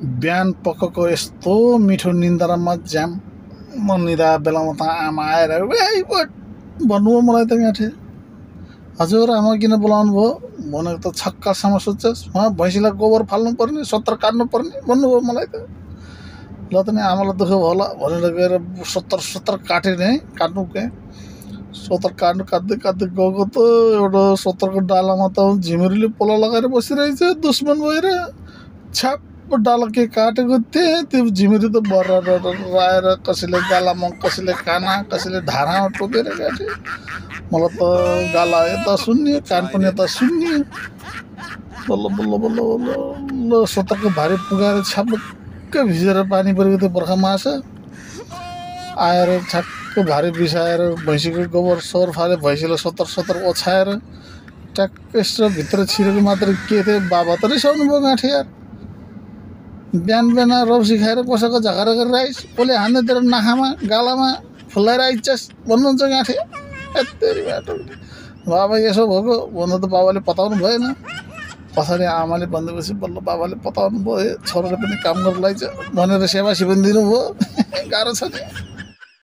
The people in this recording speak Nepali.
बिहान पक्कको यस्तो मिठो निन्द्रामा ज्याम म निदा बेलामा त आमा आएर भन्नुभयो मलाई त गाँठे हजुर आमा किन बोलाउनु भयो भनेको त छक्कासम्म सोध्छस् भैँसीलाई गोबर फाल्नु पर्ने 70 काट्नु पर्ने भन्नुभयो मलाई त ल त नि आमालाई दुःख भयो होला भनेर गएर 70 काटेँ नि काट्नु के 70 काट्नु काट्दै गएको त एउटा 70 को डालामा त झिमिरीले पोला लगाएर बसिरहेछ दुश्मन भएर छ्याप डाला के काटेको थिएँ त्यो झिमिरी त बर्र आएर कसैले गालामा कसैले काना कसैले ढाडामा टोकेर काटे मलाई त गाला यता सुन्ने कान पनि यता सुन्ने बल्ल बल्ल बल्ल बल्ल 70 को भारी पुगाएर छ्याप्पै भिजेर पानी परेको थियो बर्खामा आशा आएर छ्याक्क भारी बिसाएर भैँसीको गोबर सर फाले भैँसीलाई 70 ओछाएर ट्याक्कै भित्र छिरेको मात्र के थियो बाबा त रिसाउनु भयो गाँठे यार बिहान रौसी खाएर कसैको झगडा गरेर आइस कसले हान्दै तेरो नाखामा गालामा फुलाएर आइच्छस् भन्नुहुन्छ गाँठे यत्तेरी बाटो बाबा यसो भएको भन्दा त बाबाले पताउनु भएन पछाडि आमाले भन्दैपछि बल्ल बाबाले पताउनु भयो छोराले पनि काम गर्न लाग्छ भनेर सेवा सिबन दिनुभयो गाह्रो छ नि।